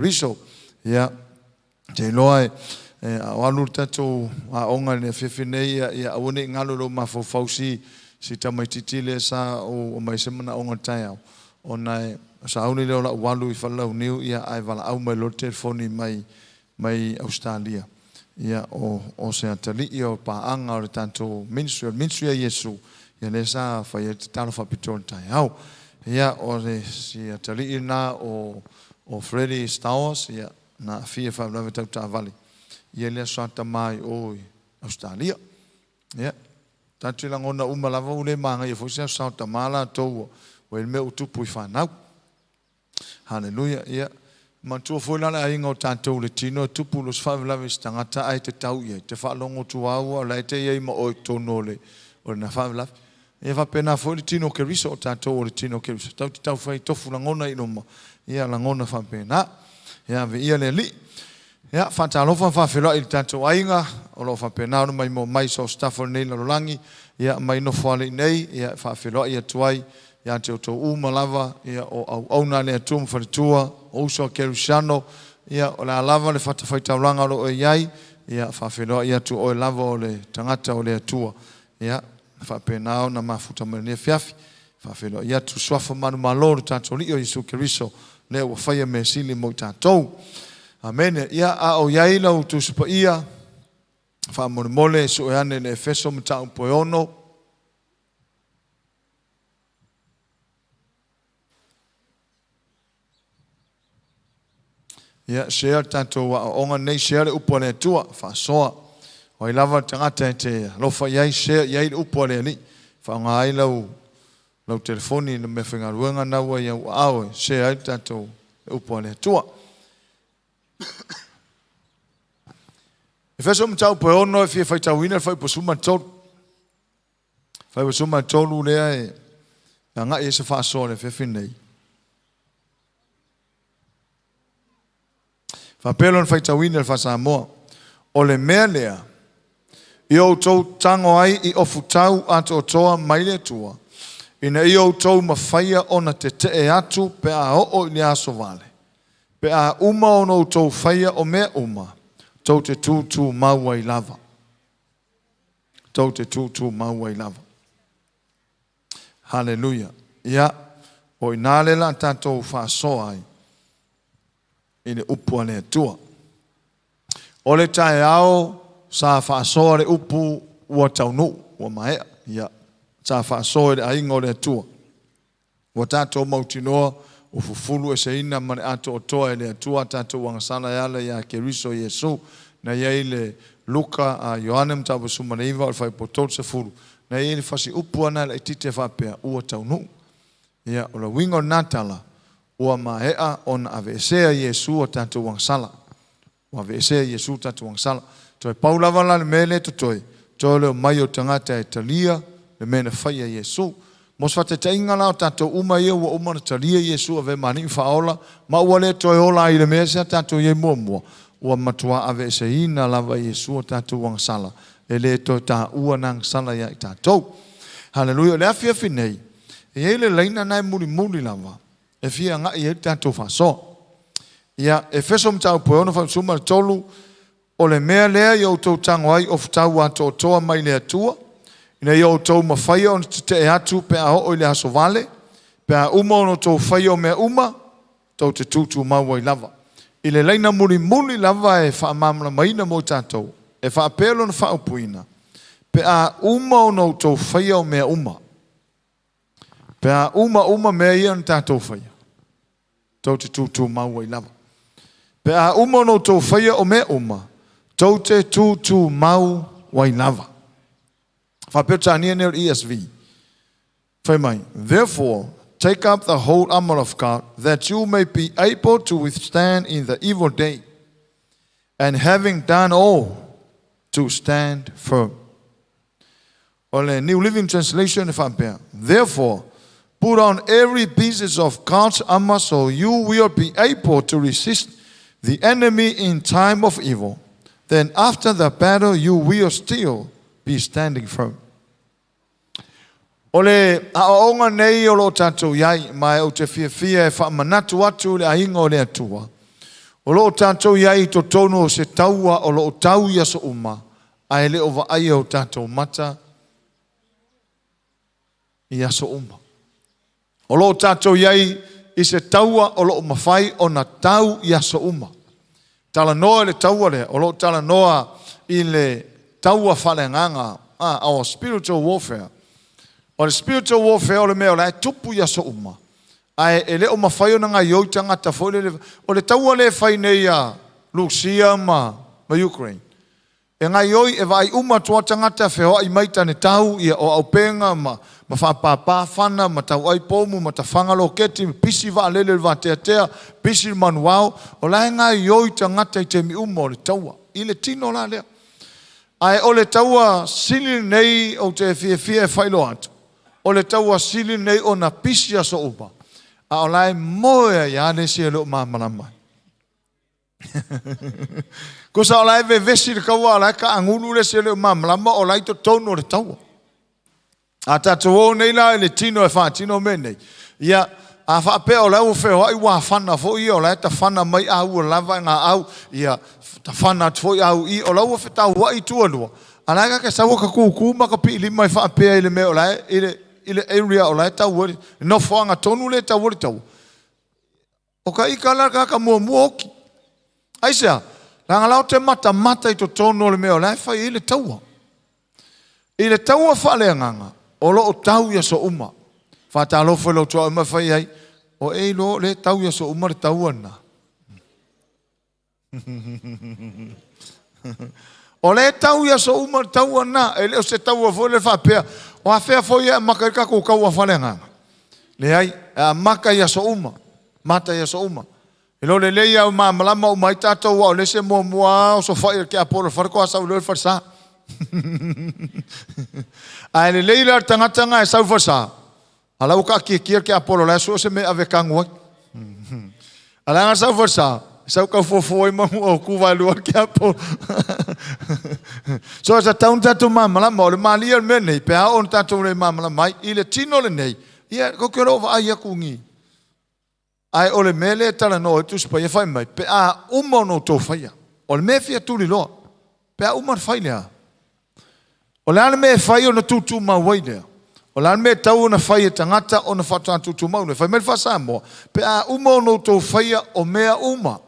Riso, ia, te loa walu tatou aonga le fefenei ia aone ngalo lo mafofausi si tamaititile sa o mai semana onga tai au. Ona sa aune leo la walu I whalau niu ia ai wala au mai lo telefoni mai Australia. Ia o se atali ia o paanga o le tanto ministry a Yesu. Ia le sa whai te talo whapitona tai au. Ia o le si atali ina o Freddie Stowers ia na fia whaulawe tau ta vali. Ia lea soata mai o Australia. Ia. Tantu lang ona umalava ule manga ia fosia soata mala tau o il mea utupu I whanau. Hallelujah. Ia. Mantua foi lana ainga o tātou le tino tupu los whawelawe stangata ai te tau ia. Te whalongo tuaua lai te iei ma oi tono le o na whawelawe. Ia whapena foi le tino ke riso o tātou o le tino ke riso. Tau te tau whai tofu langona inoma. Ia langona whapena. Ia ve ia le li. Ia whatalofa whawhelo I tātou ainga. O lo whapena ono mai mo mai so staffo nei la rolangi. Ia mai no whale nei. Ia whawhelo ia tuai. Ia te o tō umalava. Ia o auna le atum wharitua. O uso Kerushano. Ia o la lava le whatawhaitauranga lo o iai. Ia whawhelo ia tu o lava o le tangata o le atua. Ia whapena na mafuta mene fiafi. Whawhelo ia tu swafa manu maloro tātou li o Jesu Keriso. Leo wa whaia me sili mo tātou. Amen. Ia a o iai lau tu supa ia. Whamone mole so e ane le Efeso mta umpoeono. Ia share tātou wa onga nei share le upo le tua. Whasoa. O I lava tangata e te lofa iai share iai le upo le li. Whaonga ai lau telefoni na me whengaruenga naua ia aoe. Share ai tātou le upo le tua. Efeso mtau pe ono e fie whaitau ina whai posuma tolu. Whai posuma tolu lea e nga e se whaasoa le whewhinei. Whapelon whaitau ina wha Samoa. O le mea lea. I o tau tango ai I ofu tau ato o toa maile tua. Ina I o tau mawhaia ona te te atu pe a o I le aso vale. Pe a uma o no tau whaia o mea uma. Tau te tūtū maua I lava. Tau te tūtū maua I lava. Hallelujah. Ia, o I nālela tātou whaasoa ai. I le upu ane atua. O le tae ao, sa whaasoa le upu ua taunu, ua maea. Ia, sa whaasoa le ainga o le atua. Ua tātou mautinoa, o fufulu e se ina mane ato o toa e le atua tātou wangasana yala ya Keriso Yesu na iei le Luka a Ioane mtawa sumaneiva o fai potol se fulu na iei le fasi upuana le tite whapea ua taunu ia o la wingo natala ua mahea on avesea Yesu o tātou wangasala o avesea Yesu tātou wangasala toi paulavala le mele to toi leo mai o tangata e talia le mene whaia Yesu Mos fa te tainga lao tātou uma ia ua uma na talia Yesu ave mani whaola, ma ua le toi hola I le mesa tātou ie mua. Ua matua ave se ina lava Yesu o tātou wangasala. E le toi tā ua nang sala ia I tātou. Hallelujah. Le afia finei. E ele leina nai muli lava. E fia nga I tātou whaso. Ia Efeso mtau poeono wha suma le tolu. O le mea lea I tau tango ai of tau ato toa mai le atua. Ina I tau mawhaia on te e atu pe a ho I le aso vale. Pe a uma ono tau whaia o mea uma. Tau te tūtū maua I lava. I le leina muli lava e wha mamla maina mo tātou. E wha apelo na wha upuina. Pe a uma ono tau whaia o mea uma. Pe a uma mea ia na tātou whaia. Tau te tūtū maua I lava. Pe a uma ono tau whaia o mea uma. Tau te tūtū maua I lava. ESV. Therefore, take up the whole armor of God, that you may be able to withstand in the evil day, and having done all, to stand firm. Or the New Living Translation, therefore, put on every piece of God's armor so you will be able to resist the enemy in time of evil. Then after the battle, you will still be standing firm. Ole aonga nei o lo tātou iai mai o te fia e wha manatu atu le ainga o le atua. O lo tātou iai to tono se taua o lo tau ia so uma. Ai le o vaai o tātou mata ia so uma. O lo tātou iai i se taua o lo mawhai o na tau ia so uma. Tala noa le taua le, o lo tala noa i le taua whalenganga, our spiritual warfare. O le spiritual warfare o le mea o le tupu ia so uma. Ai e le o mawhai o na ngai o tangata fo o le taua le whai nei a Lucia ma Ukraine. E ngai oi e vai uma tua tangata wheo i maita ne tau ia o au penga ma whapapā whana ma tau ai pomu ma ta whangalo keti pisi wa alele wa tea pisi manuao o lai ngai oi tangata i te mi uma o le taua. I le tino la lea. Ai o le taua sili nei o te fie whailo atu. O le taua sili nei o na pisi a so upa. A o lai moe ia ne si e leo mamanamai. Ko sa o lai ve vesi le kaua lai ka angulu le si e leo mamanama o lai to tono le taua. A tatu o nei la le tino e wha, tino me nei. Ia a wha pe o lai o wheo ai wa whana fo i o lai ta whana mai au o lava ngā au. Ia ta whana fo i au i o lau o whetau wa i tuanua. A lai ka sa waka kuku maka pi li mai wha pe i le me o lai i le area o lai tau wari. No whanga tonu le tau wari tau. O ka ika la ka mua oki. Aisea, langa lau te mata i to tonu le me o lai whai i le taua. I le taua whale nganga. O lo o tau ia so uma. Whata alofa lo tua ima whai ai. O e lo le tau ia so uma le tau ana. O le tau ia so uma le tau ana. E le o se tau a fwole whapea. O a whea fwoi a maka i kako kau a whale nganga. Le ai, a maka ia so uma. Mata ia so uma. E lo le leia o malama o mai tātou o le se mua o so whai ke apolo whareko a sau leo wharsa. Ai le leila tangatanga e sau wharsa. Alau ka kia ke apolo la so se me ave kangua. Alanga sau wharsa. Sau ka fofo i mamu o kuwa lua ke apolo. So as a taun tātou malama o le malia me nei. Pe a on tātou le malama mai. I le tino le nei. Ia kokero wa ai aku ngi. Ai o le mele tala no e tuspa ia whai mai. Pe a uma no tō whaia. O le me fia tuli loa. Pe a uma whai lea. O le ane me whai o na tutu ma wai lea. O le ane me tau na whai e tangata o na whata tutu mau. Whai mele wha Samoa. Pe a uma no tō whaia o mea uma.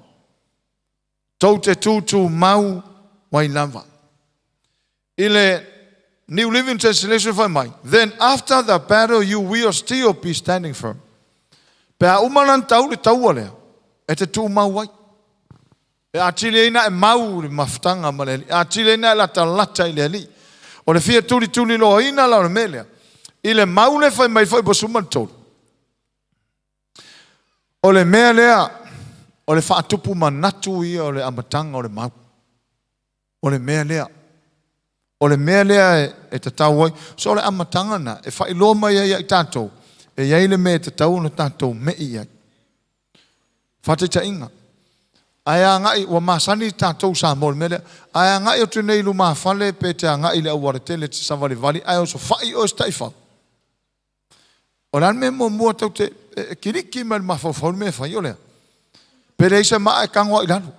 Tau te tutu mau wai lava. I le New Living Translation whai mai. Then after the battle you will still be standing firm. Pe a umanan tau le taua lea. E te tū mau wai. E a tile ina e mau le maftanga ma le li. A tile ina e lata i le li. O le fia tuli loa ina la o le melea. I le mau le fai mai fai bosuman tolu. O le mea lea. O le whaatupu manatu ia o le amatanga o le mau. O le mea lea. O le mea lea e te tau wai. So o le amatanga na. E whai loa mai i tātou. E iai le me te tau na tātou me i ai. Whate ta inga. Ai a ngai, wa masani tātou sa mol mele. Ai a ngai o tu nei lu maa whale pe te a ngai le awara tele te savali vali. Ai o so whai o stai whau. O lan me mua tau te kiriki me ma whau me whai o lea. Pere isa maa e kangoa i lanu.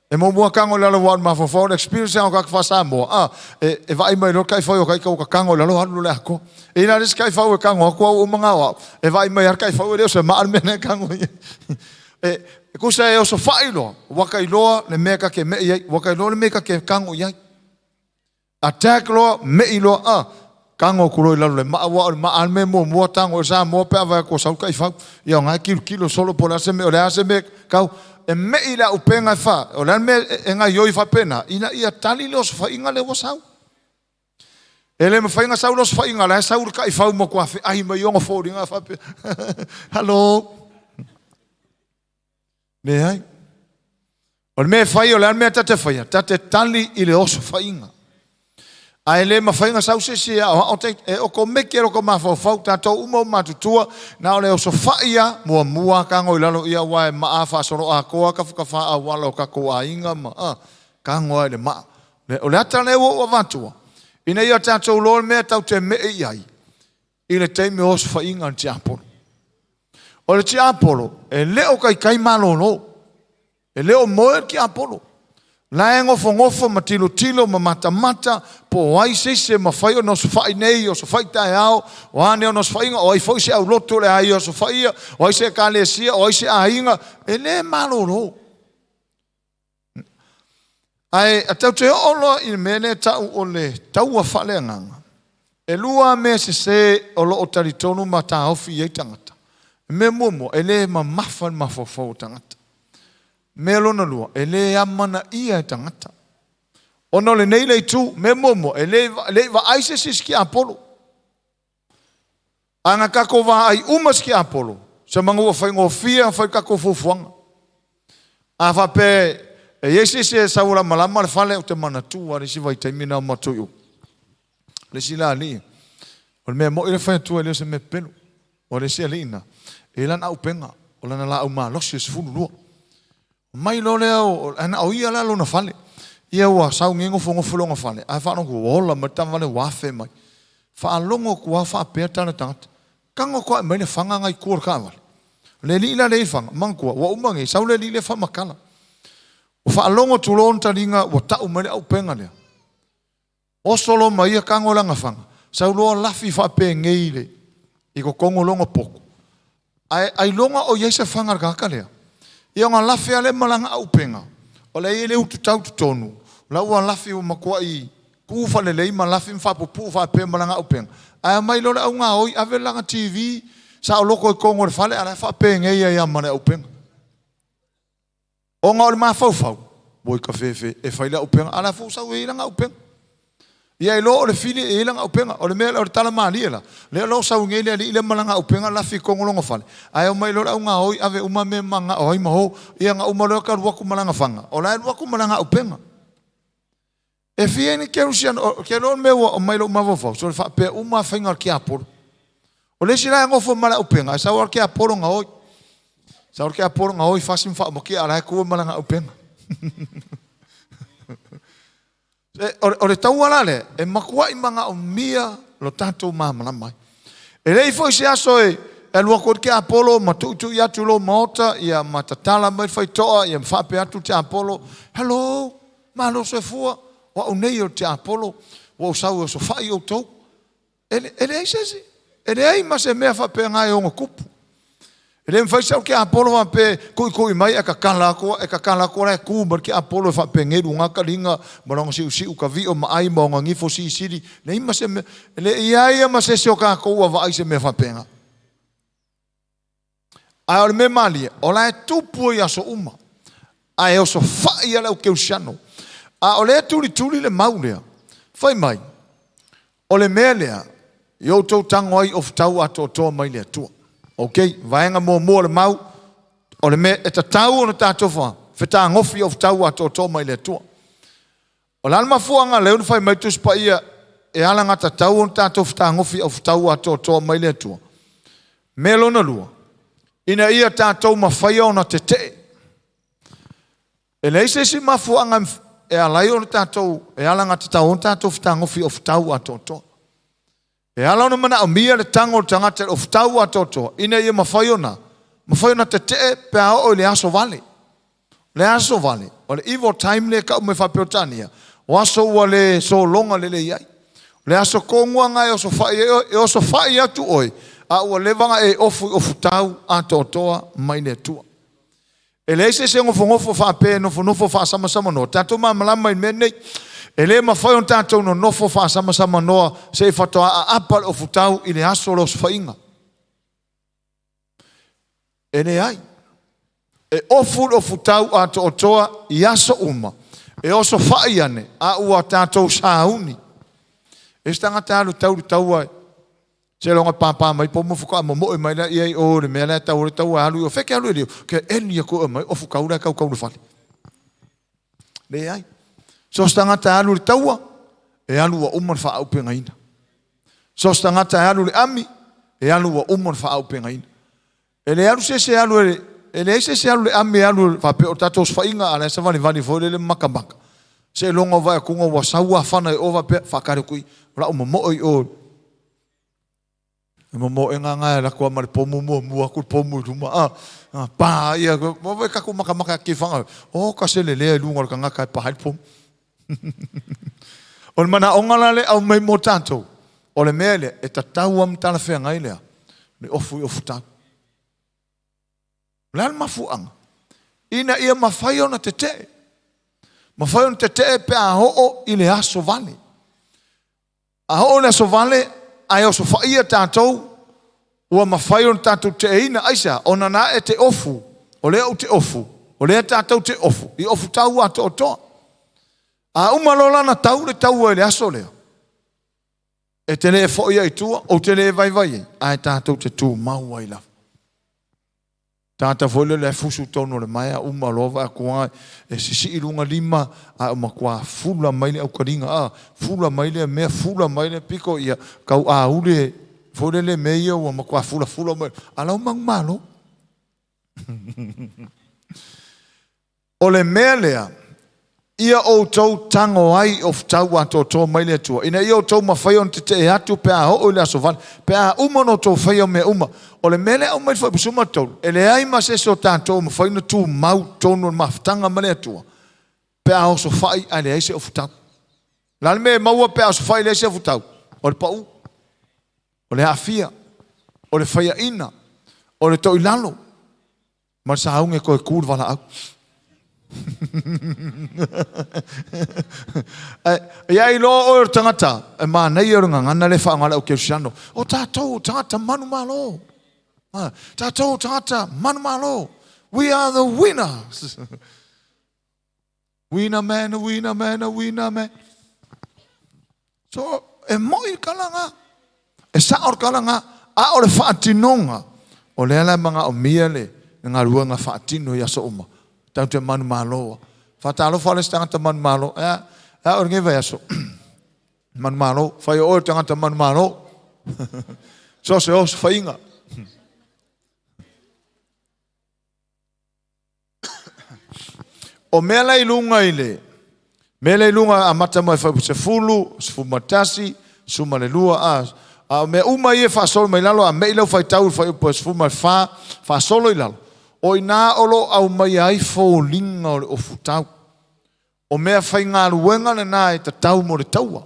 E mua kango lalo wad ma whau experience au kak wha Samoa. E vai mai lo kai whau o kai kau ka kango lalo hanu le ako. E ina ris kai whau e kango ako au umanga wau. E vai mai ar kai whau e reo se maan mene kango i. E kusa e o so whai loa. Waka i loa le meka ke me iai. Waka i loa le meka ke kango iai. Attack loa, me i loa. Kango kuroi lalo le maa wau le maan me mua tango e Samoa pe avai ko sau kai whau. Ia ngai kilo solo po la se me o le ase me kau. E me i la upenga e wha. O lan me e ngai yoi wha pena. Ina ia tali leo so wha inga le wasau. E le me wha inga sau leo so wha inga le. Sau ka i whau mo kua whi. Ai mai yonga whori inga wha pena. Hello. Ne hai. O le me whai o lan me tate whaia. Tate tali i le oso wha inga. Ai le ma whainga sau se se o ko meke o ko ma whau tātou umau matutua na o le o so whaia mua kango i lalo ia wae maa whasoro a koa ka whakawha a wala o ka koa inga ma kango ai le maa o le ata le o vatua ina ia tātou lor mea tau te me i ai i le teime o so whainga ti apolo o le ti apolo e leo kai malo no E leo moe ki Apollo. Lae ngofo ma tilo ma mata po ai se ma fai no so fai nei o so fai tai ao o ane no so fai o ai foi se au loto le ai o so fai o ai se kalesia o ai se ainga ele maloro. Ai atau te olo in mene tau ole tau a fale nganga. E lua me se o lo o taritonu ma ta ofi e tangata. Me momo ele ma mafofo tangata. Me lona lua, ele amana ia tangata. Ono le nei le tu, me momo, ele va aise ki Apollo. Anga kako va ai umas ki Apollo. Sa mangu fai ngofia, fai kako fufuanga. A fa pe, e yesi se saura malama le fale o te mana tu, a resi vai taimina o matuiu. Le sila ali. O le mea mo ile fai tu, ele se me pelu. O resi alina. E lana au penga, o lana la au maa losi se funu lua. Mai lo leo ana o ia la lo na fale ia wa sau ngingo fongo fulonga fale a fa no ko ola mata vale wa fe mai fa longo ko fa peta na tanga kango ko mai le fanga ngai kur ka vale le li la le fanga manko wa umangi sau le li le fa makala o fa longo tu lon talinga wa ta umane au penga le o solo mai kango la ngafanga sau lo la fi fa pe ngeile i ko kongo longo poko ai longa o yesa fanga ka le ia ngā lafi ale malanga au penga. O le ele utu tau tutonu. La ua lafi o makua I kufa le lei ma lafi mfapupu fa pe malanga au penga. Ai mai lole au ngā oi ave langa TV sa o loko I kongo le fale ala fa pe ngeia ia mane au penga. O ngā ole maa fau. Boi ka fefe e faila au penga ala fau sau e ilanga au penga. Ia ilo o le fili e ilanga au penga. O le mea o le tala maa liela. Le lo sau ngeli ali ile malanga au penga lafi kongo longo fale. Ai o mai lole au ngā oi ave umame manga o ima ho. Ia ngā umaloa ka ruaku malanga fanga. O lai ruaku malanga au penga. E fie ni keru sian. Ke lo mewa o mai lo umavofau. So le fa pe uma whainga ki Apollo. O le si lai ngofo mala au penga. Ai sau ar ki Apollo ngā oi. Sau ar ki Apollo ngā oi fasim fa mo ki alai kua malanga au penga. O le tau alale, e makua I manga o mia lo tātou māmana mai. E rei foi se aso e lua kod ke Apollo, ma tu I atu lo maota, ia matatala mai fai toa, ia mwhape atu te Apollo. Hello, malo se fua, wa unei o te Apollo, wa usau o so fai o tau. E rei sesi, e rei ma se mea whape ngai o kupu. E rei mwhai sau ke Apollo whape kui mai e ka kala koa e kūmar ke Apollo whape ngeru ngaka ringa marong siu ka vi o maai ma o ngā ngifo siri. Nei ma se me, le iaia ma se o ka koua wa aise me whape nga. Ai o le me malia, o la e tupu I aso uma. Ai o so whai ala o keu siano. A o le tuli le maulea. Whai mai, o le mea lea, I o tau tango ai of tau ato toa mai lea tua. Ok, vaenga mo le mau, o le me e ta tau o na tātou wha, whetā ngofi of tau ato tō mai le tua. O le alma fuanga leo whai mai tuspa ia, e alanga ta tau o na tātou whetā ngofi of tau ato tō mai le tua. Melo na lua, ina ia tātou ma whai o na te te. E leise si ma fuanga e alai o na tātou, e alanga ta tau o na tātou whetā ngofi of tau ato tō. E ala ona mana o mia le tango tangata o ftau atoto ina ia mafaiona te te pe o le aso vale o le evil time le ka me fa peotania o aso wale so longa le iai le aso kongua ngai o so fai atu oi a o le vanga e ofu o ftau atoto mai le tua e le se ngofo fa pe no fa sama no tato malama mai menei e le mawhai on tātou no nofo wha sama noa se whatoa a apal o futau I le aso los whainga. E ne ai. E ofu o futau a to otoa I aso uma. E oso whai ane a ua tātou sauni. E stanga tālu tau ai. Se longa pāpā mai po mufuka mo moe mai la iai o le mea la tau alu o wheke alu e leo. Ke eni a ko mai ofu kaura kau le whale. Le ai. So stangata alu le taua, e alu wa umar wha au pengaina. So stangata alu le ami, e alu wa umar wha au pengaina. E le alu se alu e le se alu le ami alu wha pe o tatos whainga ala sa vani fōle le makamaka. Se longa vai kunga wa saua whana e ova pe whakare kui, ra uma mooi o. E mo mo e ngā ngai la kua mare pomu mua kul pomu ruma. Pa ia mo ve ka ku maka ki fanga. O ka se le lunga ka ngaka pa halpom. O mana ongala le au mai mo tanto. O le mele e tatau am tala fe ngai le. Le ofu ta. Lan mafuanga. Ina ia mafai ona tete. Mafai ona tete pe a ho i le aso vale. A ho le aso vale ai o so faia tatou. Ua mawhai on tātou te eina aisa, ona nā e te ofu, o lea o te ofu, o lea tātou te ofu, i ofu tau a to toa. A umalola na tau le tau e le aso lea. E te le e foia i tua, o te le e vai vai, ai tātou te tū mau ai la. Tātou foile le fusu tono le maia, umalova a kua, e sisi i lunga lima, a umakua fula maile au karinga, fula maile mea, fula maile piko ia, kau a ule, fole le meia o makua fula mai. Alau mang malo. O le mea lea, ia o tau tango ai of tau ato tō mai le tua. Ina ia o tau mawhai on te e atu pe a ho o le aso van. Pe a umano tō whai o mea uma. O le mele au mai whai pusuma tau. E le ai ma se so tātou mawhai na tū mau tōnu maftanga ma le tua. Pe a o so whai a le eise of tau. Lale me maua pe a so whai le eise of tau. O le pau. O le afia, o le whaia ina, o le toi lalo. Ma sa haunge koe kūrwala au. Ia i loa o tangata, e maa nei o runga ngana le whaangala o Keusiano. O tātou tangata manu malo. Tātou tangata manu malo. We are the winners. Winner man, winner man, winner man. So, e moi kalanga. E sa or kalanga a o le whaatinonga o le ala mga o mia le ngā ruanga whaatino i aso uma tau te manu malo whatalo whale tangata manu malo a o ngewa i aso manu malo whai o tangata manu malo so se o se whainga o mea lai lunga i le mea lai lunga a mata mai whai se fulu se fumatasi suma le lua a me uma ia fa solo mai lalo a me lo fai tau fai pos fuma fa solo i lalo o ina olo au mai ai fo linga o futau o me fai ngā ruenga le nā e ta tau mo le taua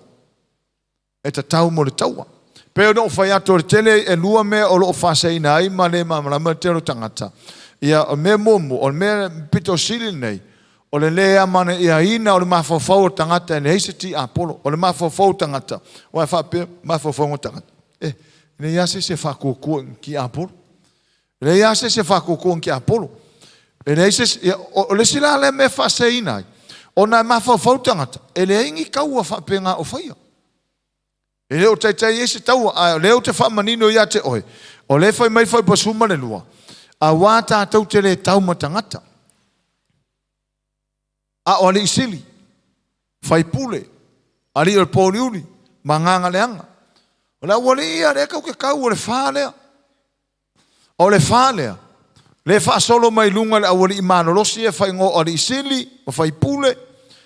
e ta tau mo le taua pero no fai ato le tele e lua me o lo fa sei nai ma le ma te ro tangata ia o me momo o me pito sili nei o le lea mana ia ina o le mafofau tangata e le heiseti apolo o le mafofau tangata o e whape mafofau tangata le iase se whakokua ki apolo le iase se whakokua ki apolo e le iase o le sila le me whaseina o na mafofau tangata e le ingi kaua whapenga o whaia e le o taitai ese taua o le o te whamanino ia te oe o le whai mai whai pasuma le lua a wata tau te le tauma tangata a o ali isili, fai pule, ali o pōriuri, manganga leanga. O la wale ia reka o ke kau o le whālea. O le whālea. Le wha solo mai lunga le awali i manolosi e whai ngō ali isili, o fai pule,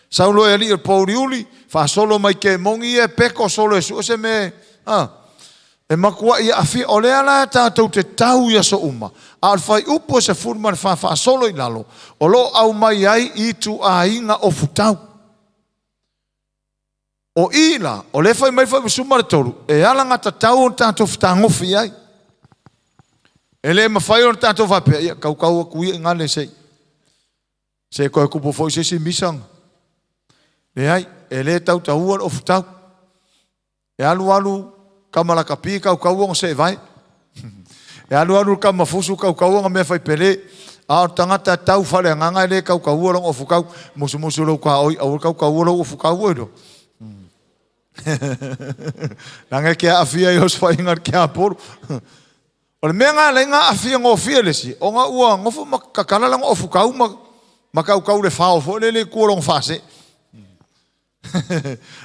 saulo e ali o pōriuri, wha solo mai ke mongi e peko solo e suose me, e makua ia awhi, o le ala tātou te tau ia so uma. Al fai upo se furma le wha solo i lalo. O lo au mai ai i tu a inga o futau. O ila, o le fai mai fai suma le toru. E ala ngata tau o tātou whatangofi ai. E le mawhai o tātou whapea. Ia, kau a kuia ngale sei. Se koe kupo foi se si misang. Le ai, e le tau taua o futau. E alu, kamalaka pi kau o se vai. E alu ka mafusu kau nga me fai pele. A tangata tau whare nganga le kau o fukau. Musu lau ka oi, au kau o fukau oiro. Nanga ke afia i os whaingar ke aporo. O le mea ngā lenga afia ngō fia lesi. O ngā ua ngofu makakalala ngō fukau ma kau le whao fo le kuorong whase.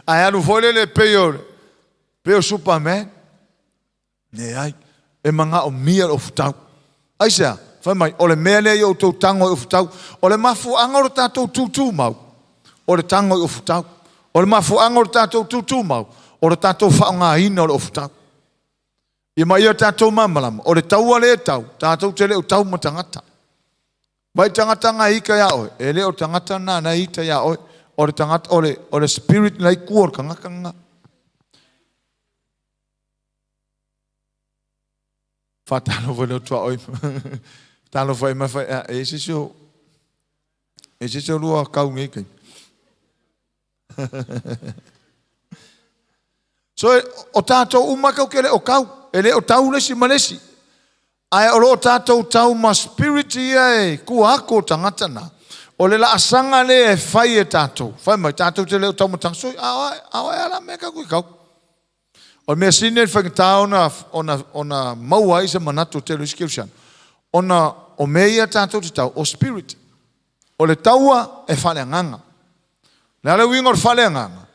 Ai alu fo le peo Superman. Ne ai. E manga o mia o futau. Aisea, whai mai, o le mea lea i o tau tango o futau. O le mafu angoro tātou tūtū mau. O le tango o futau. O le mafu angoro tātou tūtū mau. O le tātou whao ngā ina o futau. I mai o tātou mamalama. O le taua le tau. Tātou te le o tau matangata. Mai tangata ngā ika ia oe. E le o tangata nā ita ia oe. O le tangata, o le spirit nai kua ka ngakanga. Whatalo wale o tua oe. Talo whai mawhai. E sisio lua kau ngekai. So o tātou umakau ke le o kau. E le o tau lesi malesi. Ai o lo tātou tau ma spirit ia e kua ako tangata na. O le la asanga le e whai e tātou. Whai mai tātou te leo tau matang. So awa e ala meka kui kau. O mea sine whakitā ona maua isa manato te luisi kiusian. Ona o mea tātou te tau. O spirit. O le taua e whale nganga. Le ale wingo le whale nganga.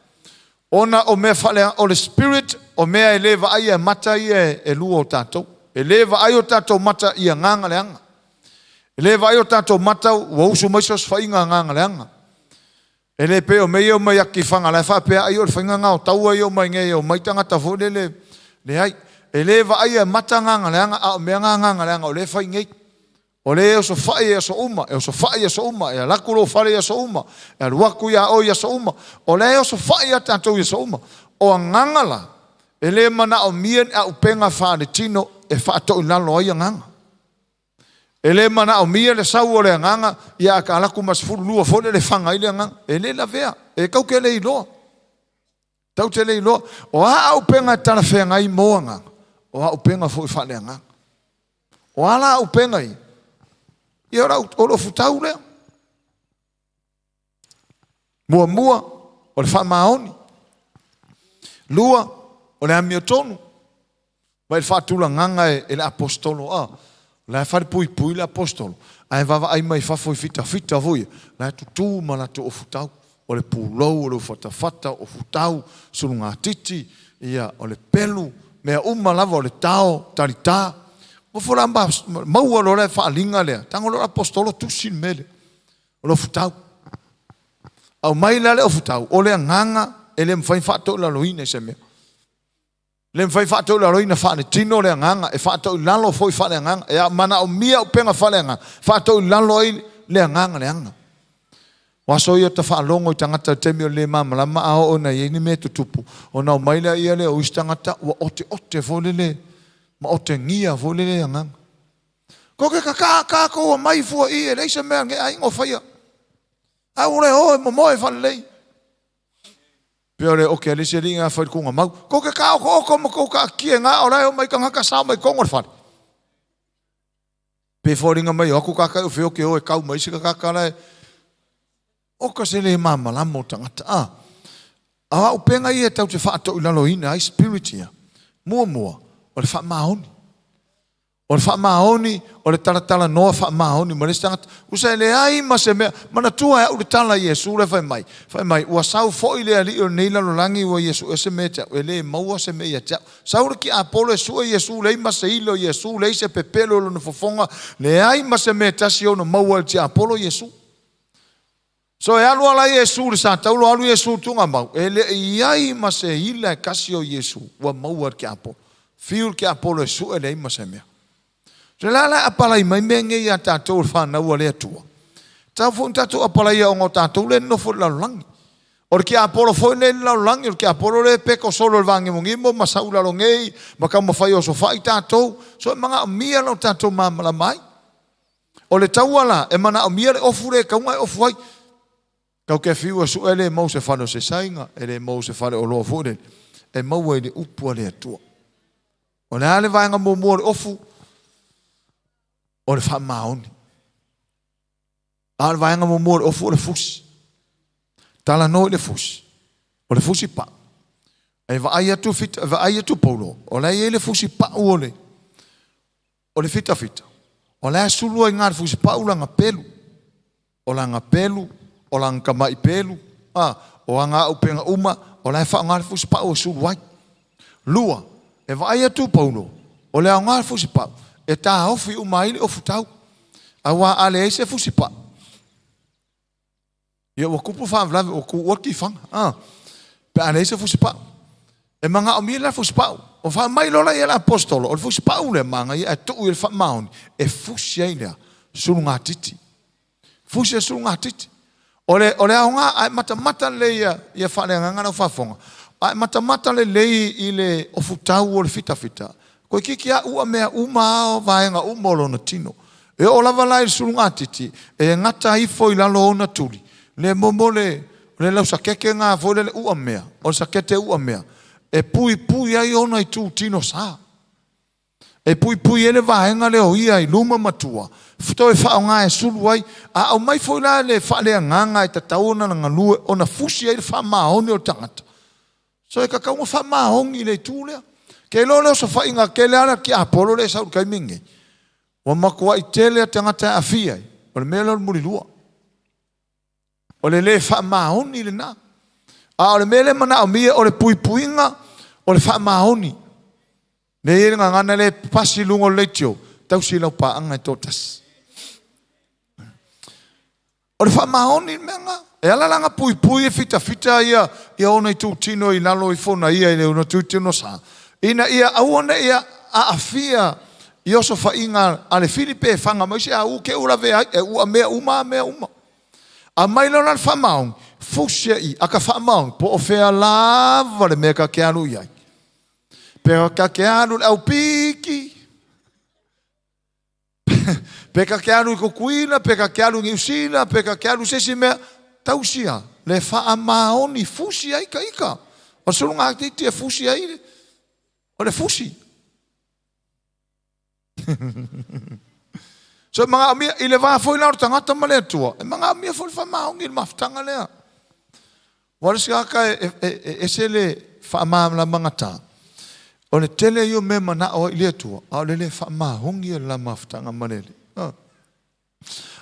Ona o mea whale o le spirit. O mea e lewa ai e mata i e lua o tātou. E lewa ai o tātou mata i a nganga le anga. E lewa ai o tātou mata ua usu maisos whainga nganga le anga. E le pe o mei o mai aki whanga lai whapea ai o le whainga ngā o taua i o mai ngai o mai tangata fōne le ai. E lewa ai e mata nganga le anga a o mea nganga le anga o le whaingai. O le e o so whai e so uma. E o so whai e so uma. E a lakuro whare e so uma. E a ruaku ia o ia so uma. O le e o so whai a tātou ia so uma. O a ngangala. E le mana o mien a upenga whare tino e whaatou nalo ai a nganga. E le mana o mia le sau o le nganga ia ka alaku mas furu lua fole le whanga i le nganga. E le la vea. E kau ke le iloa. Tau te le iloa. O a upenga tala whenga i moa nganga. O a upenga fo i whale nganga. O ala upenga i. I ora o lo futau lea. Mua o le whamaoni. Lua o le amio tonu. Mai le whaatula nganga e le apostolo a. La fare pui le apostolo. Ai vava ai mai fafo i fita voi. La tutu ma la to o futau. O le pulou o le fata o futau. Sulu ngā titi. Ia o le pelu. Mea lava o le tao tarita. O fora maua lo le whaalinga lea. Tango lo apostolo tusin mele. O lo futau. Au mai la le o futau. O le nganga e le mwhai whaatou la loine se mea. Le mwhai whaatou la roina whaane tino le nganga. E whaatou lalo foi whaane nganga. E mana o mia o penga whaane nganga. Whaatou lalo i le nganga le anga. Waso ia ta whaalongo i tangata temi o le mamalama a o na ieni me tutupu. O na o maila ia le o istangata ua ote fole le. Ma ote ngia fole le nganga. Ko ke ka o mai fua i e leisa mea nge a ingo whaia. A ure ho e momoe whale lei. Peore o ke alise ringa whai kunga mau. Ko ke kao ko ma ko ka kia ngā o rai o mai ka ngaka sa mai kongor whare. Pe whoringa mai o aku kakai o whio ke o e kau mai si ka kakai. O ka se le mama lamo tangata. A o penga i e tau te whaatou lalo ina ai spirit ia. Mua o le whaamaoni. O le whaamaoni, o le taratala noa whaamaoni. Ma le stangata, usa e le ai ma se mea, mana tua e au le tala Iesu le whai mai. Whai mai, ua sau fo i le ali o neila lo langi ua Iesu e se mea tau. E le maua se mea tau. Sau le ki apolo e sua Iesu le ima se ilo Iesu le se pepelo lo fofonga. Le ai ma se mea tasi o no maua le ti apolo Iesu. So e alu ala Iesu le sa tau lo alu Iesu tunga mau. E le iai ma se ila e kasi o Iesu ua maua le ki apolo. Fiu le ki apolo e sua le ima se mea. Se lala apalai mai menge ia tātou whanau a lea tua. Tau fo tātou apalai a ongo tātou le no fo laulangi. O ki apolo fo le laulangi, o ki apolo le peko solo le vangi mongimo, ma saula lo ngei, ma kama whai o so whai tātou, so e mga mia no tātou mamala mai. O le tau ala, e mana o mia le ofu le kaunga e ofu hai. Kau ke fiu e su ele mau se whano se sainga, ele mau se whane o loa fōne, e mau e le upua le atua. O le ale vaenga mo le ofu, o le whaamaoni. Ale vaenga mo le ofu o le fusi. Tala no le fusi. O le fusi pa. E vai atu paulo. O le le fusi pa uole. O le fita. O le asulua i ngā le fusi pa ula ngā pelu. O la ngā pelu. O la ngā mai pelu. O ngā upenga uma. O le wha ngā le fusi pa ua suluai. Lua. E vai atu paulo. O le ngā le fusi pa. E tā hofi umaile o futau. Awa ale se fusi pa. Ia wa kupu whaamlawe o ku waki whanga. Pe ale se fusi pa. E manga o mila fusi pa. O wha mai lola i la apostolo. O fusi pa ule manga i a tuu i le wha maoni. E fusi ai lea. Suru ngā titi. fusi sunga titi. Ole aonga ai mata le ia fale nganga fa fonga. Ai mata le ile ofutau o le fita. Ko kikia ua mea uma o vaenga umolo na tino. E o lava lai sunga titi e ngata ifo i lalo ona tuli. Le momole le lau sakeke ngā fo le ua mea. O sakete ua mea. E pui ai ona i tu tino sa. E pui ele vaenga le o ia i luma matua. Fito e whao ngā e sulu ai. A au mai fo la le whale nganga i tatauna na ngalue. O na fusi ai le wha mahoni o tangata. So e kakaunga wha mahongi le tūlea. Ke lo leo so whainga ke le ana ki apolo le sauru kai mingi. Wa makua i tele a tangata a fiai. O le mea lor muri lua. O le wha mahoni le na. A o le mea le mana o mia o le puinga o le wha mahoni. Ne ere ngana le pasi lungo le tio. Tau si lau paanga e totas. O le wha mahoni mea nga. E ala langa pui e fita ia ona i tu tino i lalo i fona ia i le una tu tino sa. Ina ia auana ia a afia i oso whainga a le Filipe e whanga maise a u ke ura vea e ua mea uma. A mailo na wha maung fusia i aka wha maung po o whea lava le mea ka ke anu iai. Pero ka ke anu au piki. Peka ke anu i kukuina, peka ke anu i usina, peka ke anu sesi mea tausia. Le wha maoni fusia i ka ika. O surunga akiti e fusia i le. O le fusi. So mga amia i le waa foi lau tangata ma le atua. E mga amia foi wha maongi le maftanga lea. Wale si aka e se le wha maamla mga ta. O le tele io me mana o i le atua. A le wha maongi la maftanga ma le.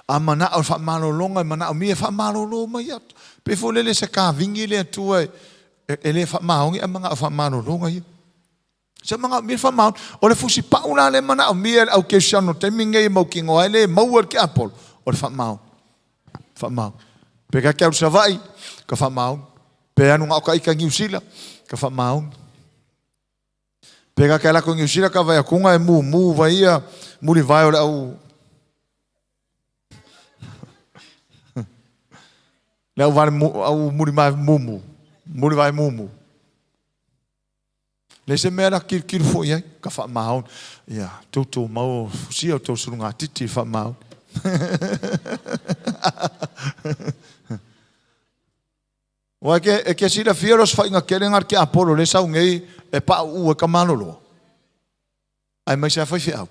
A mana o wha malolonga e mana o mia wha malolo mai atu. Pe fo le se ka vingi le atua e le wha maongi e mga o wha malolonga ia. Se mga mi fa maun o le fusi pauna le mana o mi au ke shano te minge mo kingo ele mo ke apol o le fa maun pe ka ke sa vai ka fa maun pe anu nga ka ikangi usila ka fa maun pe ka la ko usila ka vai kunga e mu vai ia muri vai o au le au muri mai muri vai mu le se mea kir fo ia ka fa maun ia tu mau si o to sunga titi fa maun wa ke si la fieros fa inga kelengar ke apolo le sa ngei e pa u e ka manolo ai mai sa fa fiau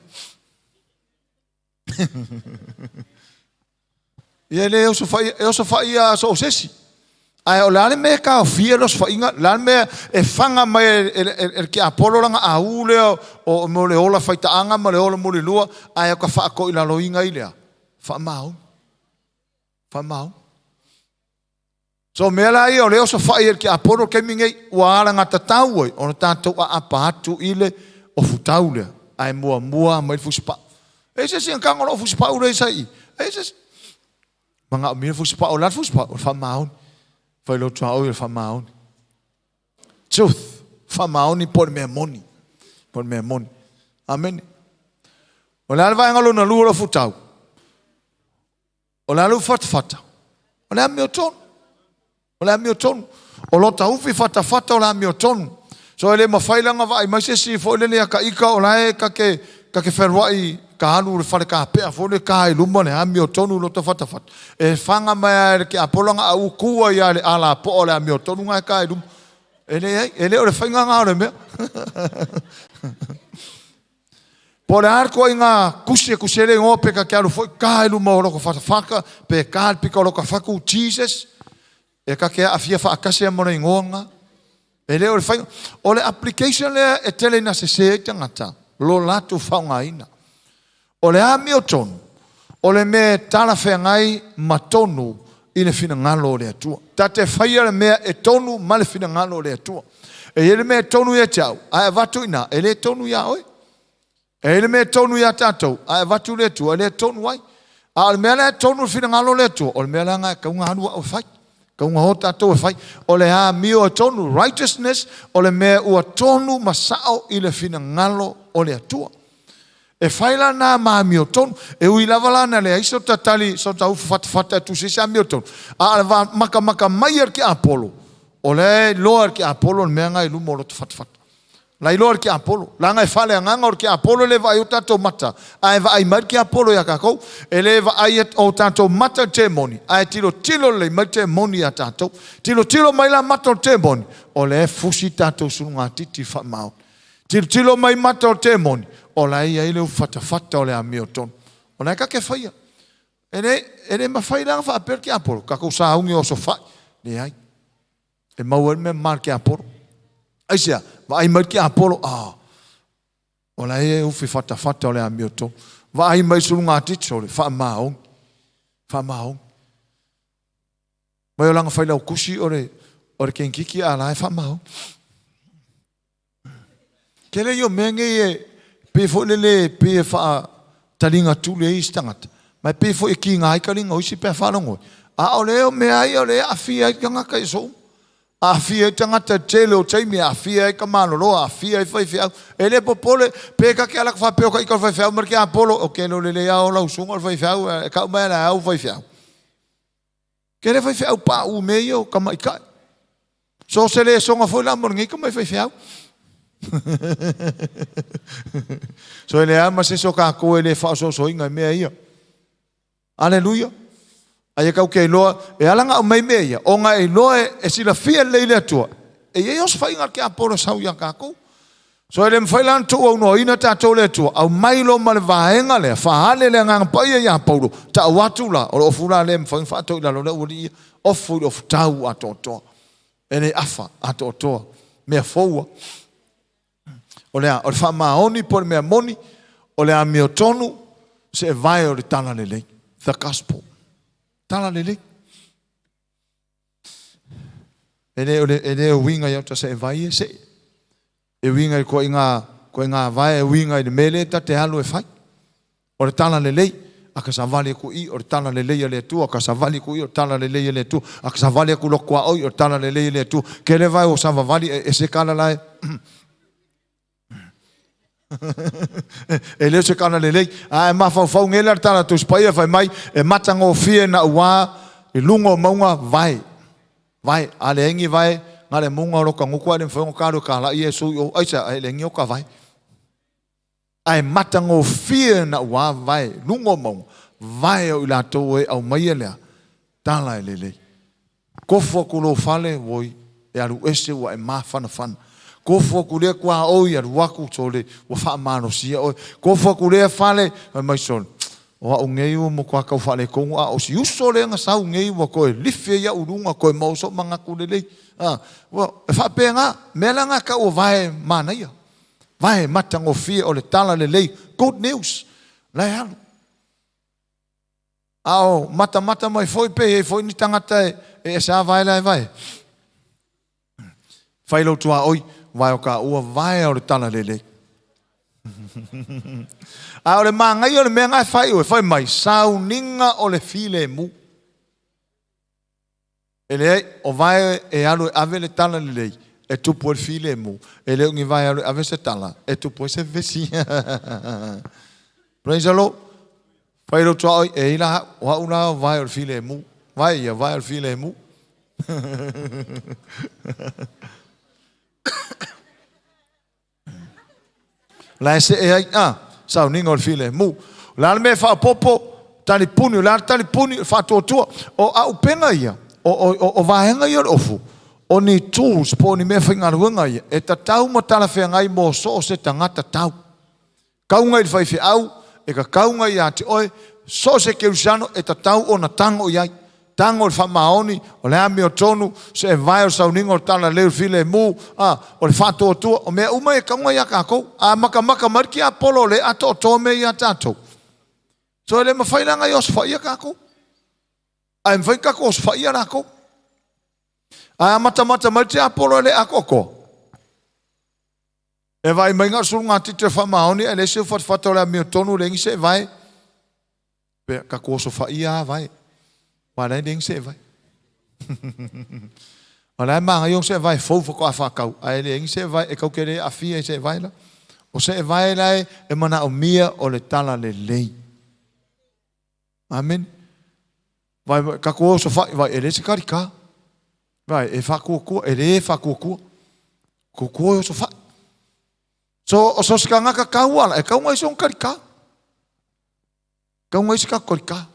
ia le o so fa ia so sesi ai o lale me ka fieros fa inga lale me e fanga mai ke apolo langa a ule o mo le ola faita anga mo le ola mo le lua ai ka fa ko ila loinga ile fa mau so me la i o le so fa ke apolo ke mingi wa nga tatau o tanto a apatu ile o futaule ai mua mai fuspa ese sin kan o fuspa ule sai ese manga mi fuspa o la fuspa o fa mau foi lo tua o fa maun truth fa maun por me moni amen o la vai ngalo na lu lo futau o la lu fata o la mi oton o lo tau fi fata o la mi oton so ele ma faila nga vai mai se si fo le ka ika o la ka ke ferwai ka alu le fale ka pe fo le ka i lumba le ami o tonu lo to fata e fanga mai ke apolanga au kua ia le ala po le ami o tonu nga ka i lum ele o le fanga nga le me por arco inga kusele ngope ka alu fo ka i lumba lo ko fata pe ka pika lo ka faku Jesus e ka ke afia fa akase mo le ngonga ele o le fanga o le application le e tele na se tangata lo latu faunga ina o le ami o tonu, o le me tala whengai matonu i le whina ngalo le atua. Ta te whaia le mea e tonu ma le whina ngalo le atua. E ele mea tonu ia tau, a e vatu ina, e le tonu ia oi. E ele mea tonu ia tatou, a e vatu le atua, e le tonu ai. A le mea le tonu le whina ngalo le atua, o le mea langa kaunga hanua o whai. Kaunga ho tatou e whai. O le ha mio o tonu righteousness, o le mea ua tonu masao i le whina ngalo o le atua. E faila na ma mio ton e ui lavala na le iso tatali so tau fata tu se sa mio ton a va maka mai ki Apollo o le loar ki Apollo me nga lu mo fat la loar ki Apollo la nga fale nga ngor ki Apollo le va yuta to mata ai va ai mar ki Apollo ya kako e le va ai o tanto mata temoni ai tilo le mata moni ata to tilo mai la mata temoni o le fusi tato sunga titi fa mau tilo mai mata temoni o la ia ile fata o le amio ton o la ka ke faia ele ma faila fa per ki Apollo ka ko sa ungi o sofa ni ai e mau me mar ki Apollo ai sia va ai mar ki Apollo o la ia u fata o le amio ton va ai mai sulunga titso le fa mau mai o langa faila o kusi o le kenkiki ala fa mau kele yo menge e pe fo le pe fa talinga tu le istangata mai pe fo e ki ngai kalinga o si pe fa longo o le o me ai o le afia i kanga kai so afia i tangata tele o taimi afia i kamano lo afia i fai fia ele popole pe ka ke ala fa pe o ka fai fia mar ke Apollo o ke lo le ya o la usunga fai fia ka mai la o fai fia ke le fai fia pa u meio kama i ka so se le songa foi la morngi kama fai fia so ele ama se so ka ko ele fa so inga me ia aleluia ai ka ke lo e alanga o mai me ia o nga e lo e sila fia leile tua e ia os fa inga ke Apollo sau ia ka ko so ele mfai lan tu o no ina ta to le tua au mai lo mal vaenga le fa hale le nga pa ia Apollo ta watu la o fula le mfai fa to la lo le o fu of tau atoto ele afa atoto me foua o lea, o le wha maoni por mea moni, o lea meo tonu, se e vai o le tala lelei. The gospel. Tala lelei. E o winga iau ta se e vai e se. E winga i ko inga vai e winga i le mele ta te alu e fai. O le tala lelei, a ka sa vale ku i, o le tala lelei le tu, a ka sa vale ku i, o le tala lelei le tu, a ka sa vale ku lokua oi, o le tala lelei le tu. Ke le vai o sa vali e se kala lai, e leo se kana lelei e mafau ngela tala tu spaia fai mai e matango fie na ua e lungo maunga vai ale engi vai ngale munga ro ka ngukua le fongo karo kala Yesu o aisa e lengi o ka vai ai matango fie na ua vai lungo maunga vai o la to e au mai le tala lelei kofo kulo fale voi e alu ese wa e mafana fana ko fo kule kwa o ia waku tole wa fa mano sia o ko fo kule fale mai son o ngei mo kwa ka fale ko o si uso le nga sa ngei mo ko life ya urunga ko mo so manga kulele wa fa penga melanga ka o vai mana ia vai matango fie o le tala le lei good news la ya ao mata mai foi pe foi ni tangata e sa vai la vai fai lo tua oi vai o ka ua vai o le tala lele. A o le mangai o le mea ngai fai o fai mai sau ninga o le file mu. Ele o vai e alu ave le tala lele e tupu o le file mu. Ele ungi vai alu ave se tala e tupu o se vesi. Praise the Lord. Fai lo tua oi e ila wa una vai o le file mu. Vai o le file mu. La se e ai sa ninga o file mu la me fa popo tali puni fa to o au penga ia o vaenga ia ofu o ni tools po ni me finga ruanga ia e ta tau mo tala fe ngai mo so se tangata tau kaunga i fai fe au e ka kaunga ia te oi so se ke usano e ta tau ona tango ia tango le famaoni o le ami o tonu se vai o sauningo tala le file mu o le fato tu o me uma e kaunga ia kako a maka marki Apollo le ato to me ia tato so le mafailanga i os fa ia kako a mfai kako os fa ia rako a mata marki Apollo le akoko e vai mainga sulunga tite famaoni e le se fato le ami o tonu le se vai pe kako so fa ia vai mà đấy đến sẽ vậy, mà đấy mang ai ông sẽ vậy, phô phô qua pha cầu, ai đến sẽ vậy, câu kia đấy afia sẽ vậy đó, O se e vai lai e mana o mia o le tala le lei. Amen. Vai kako so fai vai ele se karika. Vai e fakua ele fakua. Ko so fai. So o so skanga ka kaua e kaunga so karika. Kaunga se ka karika.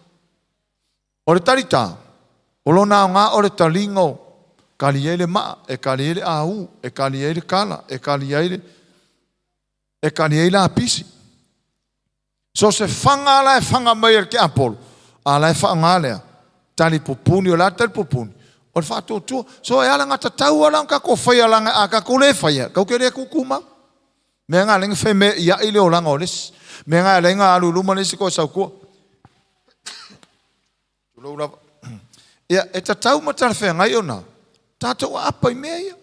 O le tarita. O lona nga o le talingo. Kaliele ma e kaliele au e kaliele kala e kaliele apisi. So se fanga la e fanga mai ke apolo. Ala e fanga lea. Tali pupuni o la tali pupuni. O le whātua tua. So e ala ngata tau ala ka ko whai ala a ka ko le whai. Kau kere kukuma. Mea ngā lenga whai me ia ile o langa o les. Mea ngā lenga alu luma lesi ko sau kua. Ia e ta tau matara whai ngai o nā. Tātou apa i mea ia.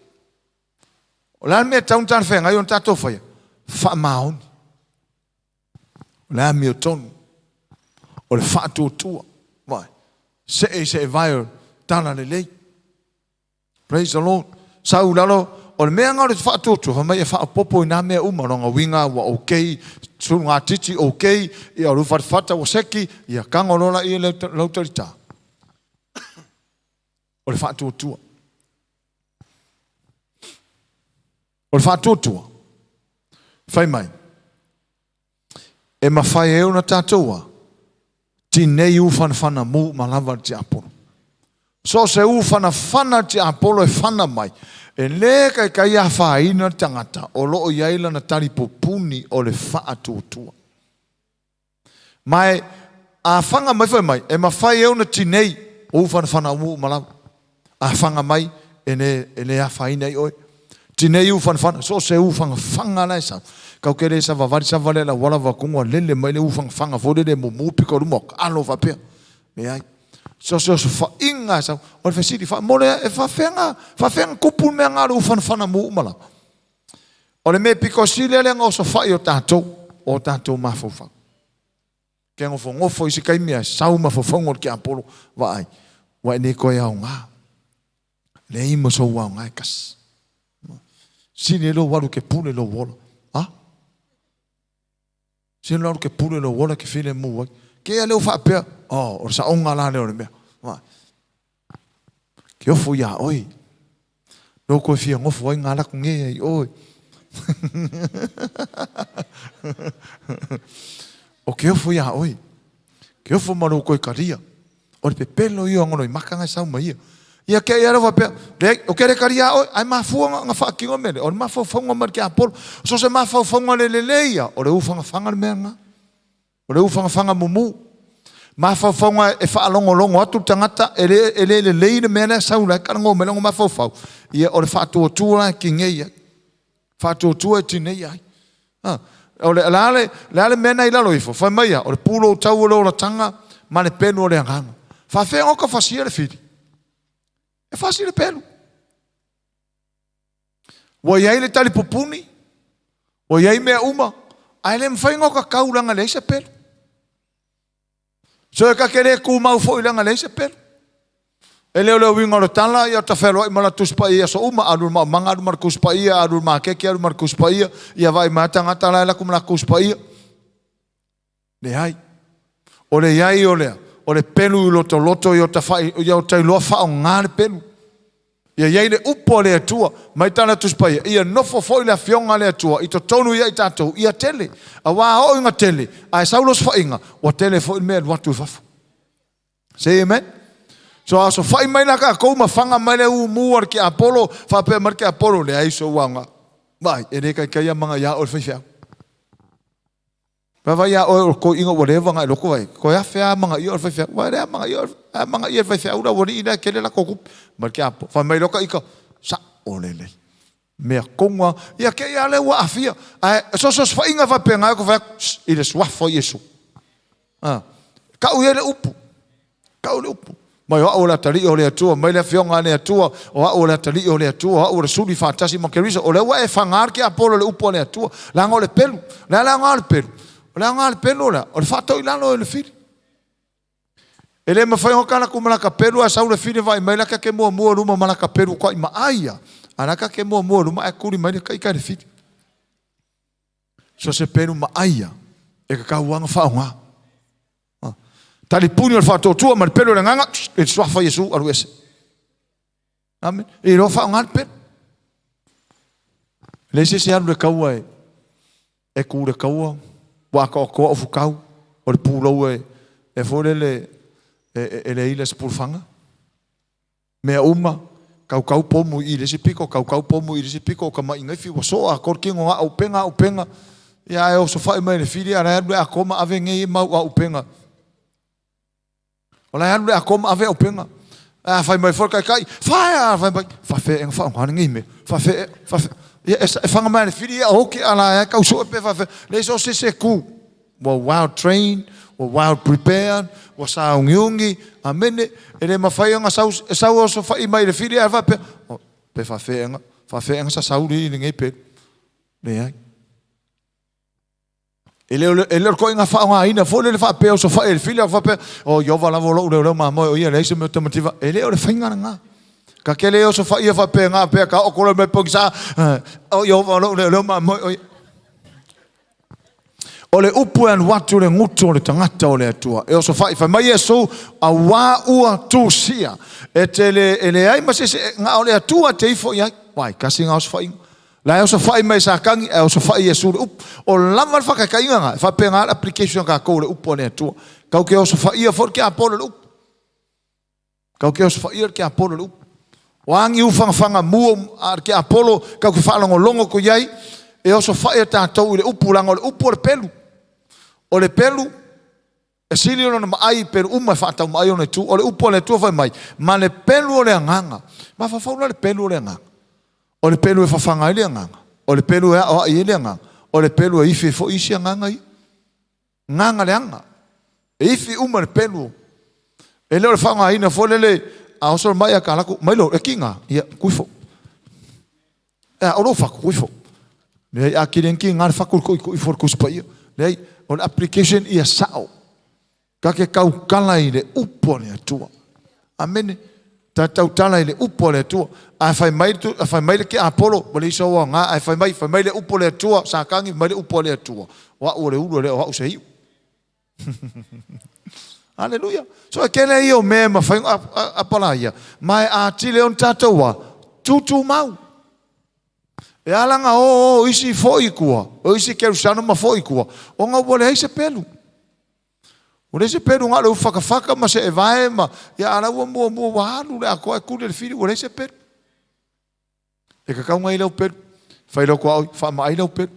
O la mea tau matara whai ngai o tātou whai. Wha maoni. O la mea tonu. O le whātua tua. Vai. Se e vai o tana le lei. Praise the Lord. Sau lalo, o le mea ngā le whātua tua, mai e whaapopo i nā mea umaronga winga wa okei, su ngā titi okei, i a ruwhatwhata wa seki, i a kangorola i a lautarita. O le whātua tua. O le whātua tua. Whai mai. E mawhai eo na tātoua. Tinei uwhanawhana mu malawa ti apolo. So se uwhanawhana ti apolo e whana mai. E le kai a whaina tangata. O loo iaila na tari popuni o le whaatutua. Mai a whanga mai whai mai. E mawhai eo na tinei uwhanawhana mu malawa. A whanga mai e le a whaina i oe. Tinei uwhanawhana. So se uwhanawhanga lai sau. Kau kere sa vavari sa vale la wala vakungwa lele mai le ufanga fode de mumupi ko rumok alo va pe me ai so fa inga sa o fe siti fa mole e fa fenga kupul me nga ufana mu mala o le me piko sile le ngo so fa yo tato ma fo fa ke ngo fo ngo fo isi kai mia sa ma fo fongo ke apolo va ai wa ne ko ya nga le imo so wa nga kas sine lo walu ke pule lo wolo Sino laro ke pule lo wola ke file mua. Ke a leo whapea. O sa onga la leo le mea. Ke ofu ia oi. Lo koe fia ngofu ai ngā laku ngea i oi. O ke ofu ia oi. Ke ofu maro koe karia. O le pepelo i o ngono i makanga sau mai ia. Ia ke ia rawa pea. O ke re karia oi. Ai mafua ngā whaakingo mele. O le mafua whaunga mar ke apolo. So se mafua whaunga le leia. O le ufanga whanga le mea ngā. O le ufanga whanga mumu. Mafua whaunga e whaalongolongo atu tangata. E le lei le mea sau lai. Karango me longo mafua whau. Ia o le whaatua tua ki ngei. Whaatua tua e tinei ai. O le lale mea nei lalo ifo. Whai mai o le pulo o tau o le tanga. Ma le penu o le anganga. Whawhenga o ka whasia le whiri. E fasi le pelu. Wa iai le tali pupuni. Wa iai mea uma. Ai le mwhaingo ka kauranga le se pelu. So e ka kere ku mau fo ilanga le se pelu. E leo winga lo tala ia ta felo i mala tuspa ia so uma alu ma manga alu mar kuspa ia alu ma keke alu mar kuspa ia vai mata ngata la kum la kuspa ia. Le ai. O le iai o le. O le pelu loto i o ta fai o tai loa fa o ngā le pelu. Ia iai le upo le atua, mai tana tuspai, ia nofo foi le fionga le atua, i to tonu ia i tātou, ia tele, a wā ho inga tele, a e saulos fa inga, wa tele foi mea watu fafu. Say amen? So aso fai mai la ka kou ma fanga mai le u muar ki Apollo, fa pe mar ki Apollo le ai so wanga. Vai, e ne kai manga ia o fai. Vai ia o ko inga whatever ngai loko vai. Ko ia fea manga ia o fai. Vai rea manga ia fai ura wori ina kele la koku. Mar ki Apollo. Fa mai loka ika sa olele. Mea konga ia ke ia le wa afia. So fa inga fa pe ngai ko fa i le swafo Yesu. Ka u ele upu. Ka u le upu. Mai o la tali o le atua, mai le fionga le atua, o la tali o le atua, o le suli fatasi ma kerisa, o le wa e fangar ki Apollo le upo le atua, la ngo le pelu, la ngo le pelu. O le anga le pelu la, o le whatau ilano e le whiri. E le mawhai hokana ku malaka pelu a sau le whiri vai mai laka ke mua ruma malaka pelu kwa ima aia. Anaka ke mua ruma e kuri mai le kai le whiri. So se penu maaia. E ka kauanga whaonga. Tali puni o le whatotua ma le pelu le nganga. E swafa Yesu aru ese. Amen. E ro whaonga le pelu. Le se aru le kaua e. E ku le kaua. Waka o koa o fukau. O le pūlau e fore le. E le ila se pulfanga. Mea uma. Kau pomu i le se piko. Kau pomu i le se piko. Ka ma ingai fi wasoa. Korkingo nga au penga. Ia e o so whai mai le whiri. Ara anu le akoma ave ngei mau au penga. O lai anu le akoma ave au penga. Whai mai whai kai. Whai mai. Whawhe enga whai ngana ngi me. Whawhe. Ia e whanga mai le whiri. Ia hoki ala e kau so e pe whawhe. Le so se ku. Wa well trained. Wa well prepared. Wa sa ungi. Amene. E le mawhai anga sau o so whai mai le whiri. Ia whai pe. Pe whawhe enga. Whawhe enga sa sauri i ngei pe. Le ai. Ele ko inga fa nga ina fo le fa pe so fa el filho fa pe o yo va la volo le ma mo o ia le se me tomativa ele o le finga nga ka ke le o so fa ia fa pe nga pe ka o ko le me pogsa o yo va le ma mo o le upu an watu le nguto le tangata o le atua e o so fa mai Yesu a wa ua tu sia e te ele ai ma se nga o le atua te ifo ia vai kasi nga o so fa la o so fai mai sa kangi e o so fai Yesu o lama fa ka inga fa penga application ka ko le upo ne tu ka ke o so fai for ke apolo lu ka ke o so fai ke apolo lu wang yu fanga mu ar ke apolo ka ke fa longo ko yai e o so fai ta to le upo lango le upo le pelu e sili no mai per uma fa ta mai no tu o le upo le tu fa mai ma le pelu le nganga ma fa le pelu le nganga o le pelu e whawhanga i le nganga. O le pelu e awa i le nganga. O le pelu e ifi fo isi a nganga i. Nganga le anga. E ifi uma le pelu. E leo le whanga ina fo le a osoro mai a ka laku. Mai lo, e kinga. Ia, kuifo. E a oro whaku, kuifo. Le a kirenki ngā le whaku kuifo kuspa ia. Le o le application ia sao. Ka ke kau kala i le upo le atua. Amene. Tatau tala i le upo le atua. A fai mai le ke apolo, wale iso wa ngā, a fai mai le upo le atua, sa kangi mai le upo le atua. Wa o le uru le o hau se hiu. Aleluia. So e kene i o me ma fai apala ia. Mai a tile on tatau wa, tutu mau. E alanga o isi fo i kua, o isi kerusano ma fo i kua. O ngā wale hei se pelu. O le se pelu ngā leu whakawhaka ma se e vae ma, ia ala ua mua wahalu le a koe kule le whiri, o le se pelu. E ka kaunga i lau peru. Whai lau kua au, wha ma i lau peru.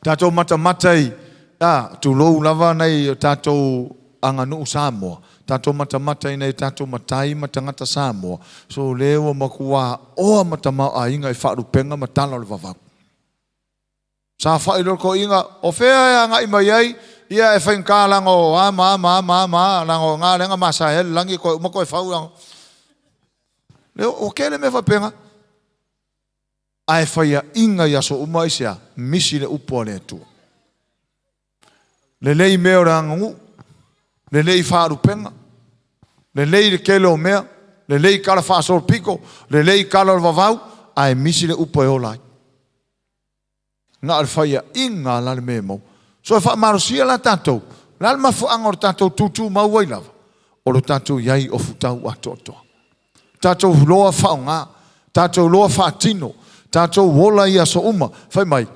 Tātou mata i, tu lou lava nei tātou anganu Samoa. Tātou mata i nei tātou matai matangata Samoa. So lewa makua oa matamau a inga i whaarupenga matala o le vavau. Sa whai loko inga, o whea e anga i mai ai, ia e whain kā lango, lango ngā renga masa hel, langi koe umako e whau lango. Leo, o kele me whapenga? Ai whaia inga ia so umai sea, misi le upo le atua. Le lei meo re angangu, le lei whaarupenga, le lei le kele o mea, le lei kala whaasor piko, le lei kala o vavau, ai misi le upo e olai. Ngā al whaia inga la le me mau. So e whaamarosia la tātou. La le mafuanga o tātou tutu mau wailava. O lo tātou iai o futau atoa. Tātou loa whaonga. Tātou loa whaatino. Tātou wola ia so uma. Whai mai.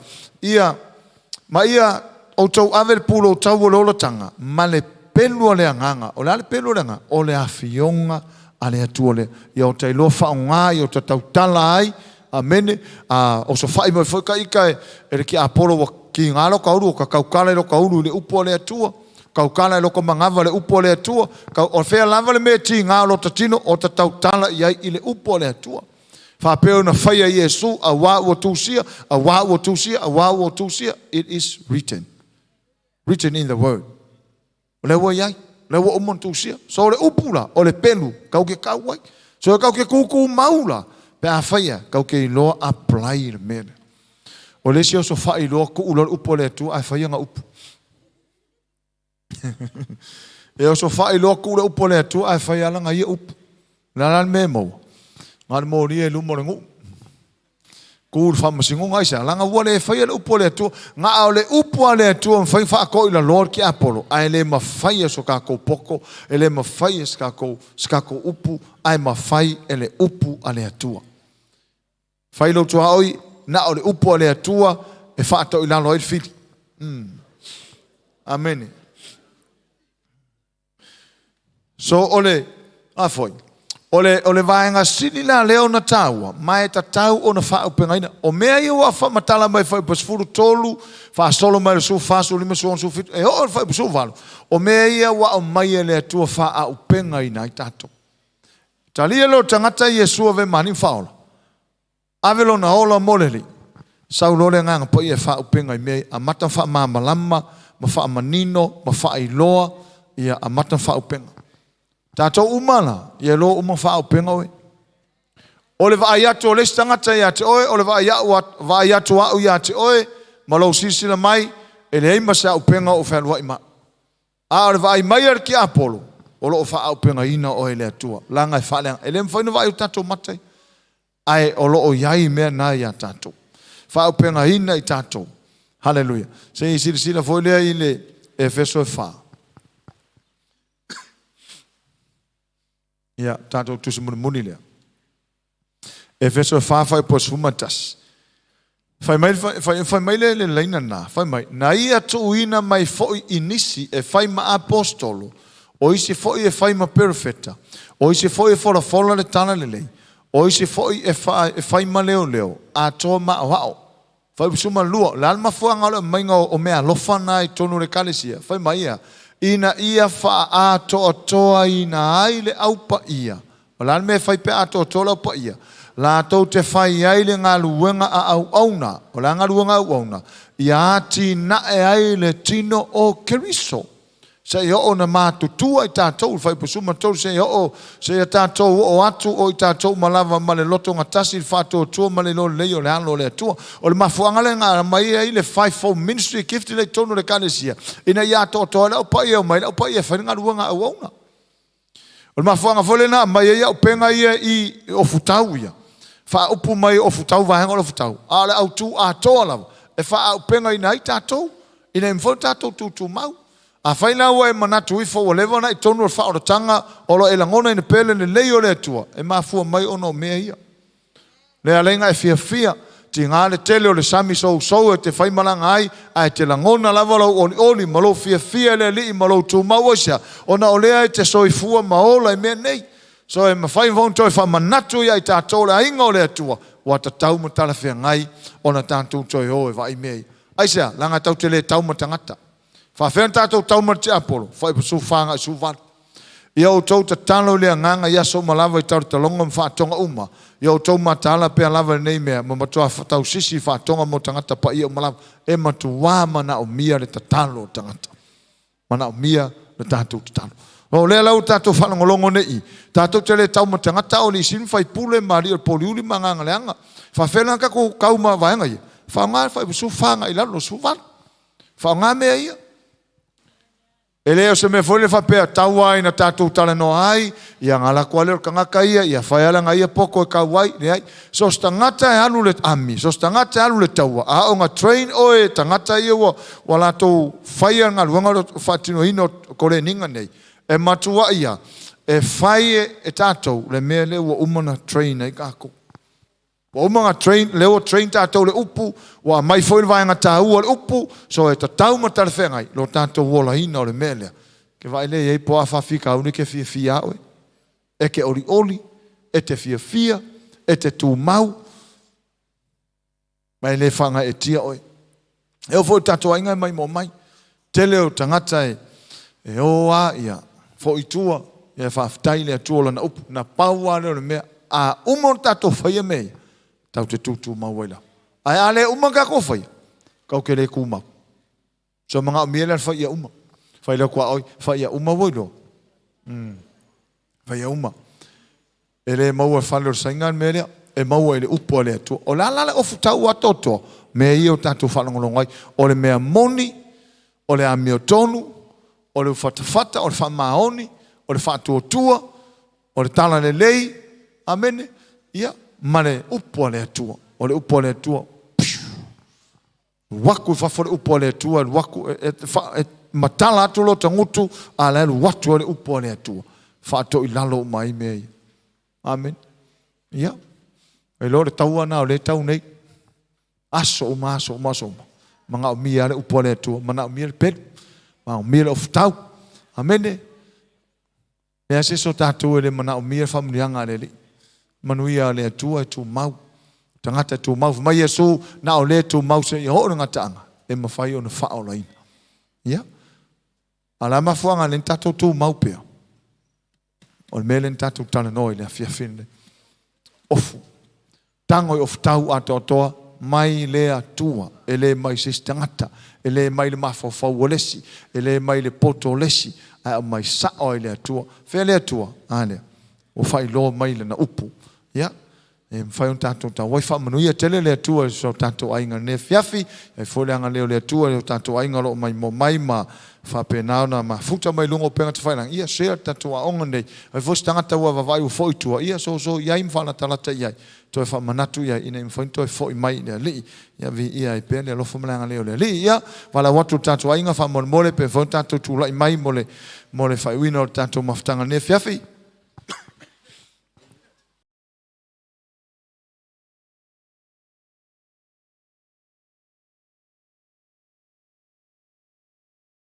Ma ia o tau avel pulo o tau o lolatanga. Ma le pelu o le anganga. O le pelu o le anganga. O le awhionga a le atua le. Ia o tai loa whaonga. Ia o tātou tala ai. Amene. O so whai mai whaika ika e le ki apolo wa ki ngalo kauru o ka kaukala lo kauru le upo le atua kaukala lo ko mangava le upo le atua ka o fea lava le me ti ngalo tatino o tautala ia i le upo le atua fa peo na faia Yesu a wa o tusia it is written in the word le wa ia le wa o tusia so le upula o le pelu kau ke kauai so kau ke kuku maula pe a faia kau ke lo apply le me o le si o so fai loa ku ulor upo le tu ai fai nga upu. E o so fai loa ku ulor upo le tu ai fai ala nga ia upu. La me mo. Ngal mo ni e lumo rengu. Kul fa masingo ngai sa langa wale fa le upo le tu nga ole upo le tu fa ko ila Lord ki Apollo ai le mafai so ka ko poko ele mafai ska ko upu ai mafai ele upu ale atua fai lo tu ai na ole upo ale atua e fa to ila Lord fit amen so ole afoi Ole vaenga sini la leo na taua, mai ta tau o na wha upengaina. O mea i wa wha matala mai wha pasfuru tolu, wha solo mai le su wha su lima su on su fitu, e ho wha pasu walu. O mea i wa o mai e le atua wha a upengaina i tato. Talia lo tangata i Yesua ve mani whaola. Avelo na ola moleli. Sau lore nganga po i e wha upengai mea, a mata wha maa malama, ma wha manino, ma wha iloa, ia a mata wha upenga. Tato umala, ia lo uma wha upenga oe. Ole wa ayatu o les tangata ia te oe, ole wa ayatu au ia te oe, ma lo sisila mai, e le eima sa upenga o whanua ima. A ole wa ai mai ar ki Apollo, o lo wha upenga ina oe le atua. Langa e whalenga, e le mwhainu wa ai tato matai. Ai o lo o iai mea na ia tato. Wha upenga ina i tato. Hallelujah. Se i sila foi lea i le Efeso e wha. Ia, tātou tusi muni lea. Efeso e whawhai po sumatas. Whai mai le leina nā. Whai mai. Na ia tu ina mai foi inisi e whai ma apostolo. O isi foi e whai ma perfeta. O isi foi e fola le tana le lei. O isi foi e whai ma leo. A toa ma wao. Whai suma lua. Le alma fuanga lo mainga o mea lofana i tonu le kalesia. Whai mai ia. Ina ia wha a toa ina aile au pa ia. O lan me whai pe a toa lau pa ia. La tau te whai aile ngā luenga a au auna. O la ngā luenga au auna. Ia ati na e aile tino o keriso. Se i o na mātutua i tātou. Whai pusuma tau se i o. Se i tātou o atu o i tātou malawa male loto ngatasi i whātou tua male lo leo le alo le atua. O le mafuangale ngā mai e le fivefold ministry gifti le tonu le kalesia. Ina ia toa leo pa ia o mai leo pa ia whai ngā luenga au auna. O le mafuanga fole na mai e ia o penga ia i o futau ia. Wha upu mai o futau vahenga o futau. A le au tu a toa lava. E wha au penga ina i tātou. Ina imfo tātou tu mau. A whaina ua e manatu ifo o lewa na i tonu o whaoratanga o lo e langona ina pele le leo le atua. E mafua mai ono mea ia. Le alenga e fia. Ti ngā le tele o le sami sou e te whaimalanga ai. A te langona lava lau oli malo fia le li malo tu mauasha. Ona o lea e te soifua maola e mea nei. So e mawhai vauntoi whamanatu ia i tātou le ainga o le atua. Wa ta tau matala whia ngai o na tātou toi o e vai mei. Aisea, langa tau te le tau matangata. Whawhen tātou tau mati Apollo. Whai pasu whanga i suwan. Ia o tau ta talo lea nganga ia so malawa i tau talonga mwhātonga uma. Ia o tau matala pia lava nei mea. Mamatua tau sisi whātonga mo tangata pa ia o malawa. E matu wā mana o mia le tatalo tangata. Mana o mia le tātou tatalo. O lea lau tātou whanangolongo nei. Tātou te le tau matangata o li sin whai pule mari o poliuli manganga leanga. Whawhena kako kauma vaenga ia. Whaonga whai pasu whanga i lalo suwan. Whaonga mea ia. E leo se me foi le whapea taua ina tātou tala no ai. Ia ngala kua leo kangaka ia. Ia whaialanga ia poko e kauai. So stangata e alu le ami. So stangata e alu le taua. A o ngā train oe tangata ia wa lato whaia ngā luanga whatino hino kore ninga nei. E matua ia. E whai e tātou le mea leo wa umana train e kako. Wa umanga train, leo train tātou le upu. Wa mai foi vai ngā tāua le upu. So e ta tau matare whengai. Lo tātou wola hina o le mea lea. Ke vai le ei po a whawhika uni ke fia oe. E ke oli. E te fia. E te tū mau. Mai le whanga e tia oe. E o foi tātou ainga mai mo mai. Te leo tangata e oa ia. Fo i tua. E whawhitai lea tua na upu. Na paua leo le mea. A umon tātou whaia mea. Tau te tūtū mauaila. Ai ale umanga ko whai. Kau ke le kumau. So mga umiela whai ia uma. Whai leo kua oi. Whai ia uma wailo. Whai ia uma. E le maua whaleo saingan me lea. E maua ele upua lea tu. O la le ofu tau atoto. Mea i o tātou whalangolongai. O le mea moni. O le amio tonu. O le whatawhata. O le whamaoni. O le whatuotua. O le tala le lei. Amene. Ia. Mare upua le atua. o le upo le tua. Waku fa le upo le tua, waku matala atu lo tangutu, ala lu watu le upo le tua. Fa to ilalo mai mei. Amen. Ia. E lo le taua na o le tau nei. Aso uma. Manga o mia le upo le tua, mana o mia le pedu. Ma o mia le of tau. Amen. E ase so tatu le mana o mia famunianga le li. Manuia le tua tu mau. Tangata tu mau. Mai Yesu na o le tu mau se i ho ngata anga. E mawhai o na whao la ina. Ia. Ala mafuanga le tato tu mau pia. O le mele tato tana noi le afia fine. Ofu. Tango i of tau ato toa. Mai le atua. E le mai se tangata. E le mai le mafawhau o lesi. E le mai le poto o lesi. A mai sao le atua. Fea le atua. Ale. O fai lo mai le na upu. Ia. E mwhai un tātou tā waifa manuia tele le atua so tātou ainga ne fiafi e fole anga leo le atua le tātou ainga lo mai mo mai ma whapenao na ma futa mai lungo penga te whainang ia sea tātou a onga nei e fos tangata ua wawai u foitua ia so iai mwhana talata iai toi wha manatu iai ina mwhainto e foi mai le li ia vi ia i pēne lofo malanga leo le li ia wala watu tātou ainga wha mole pe fo tātou tūlai mai mole whaiwina o tātou maftanga ne fiafi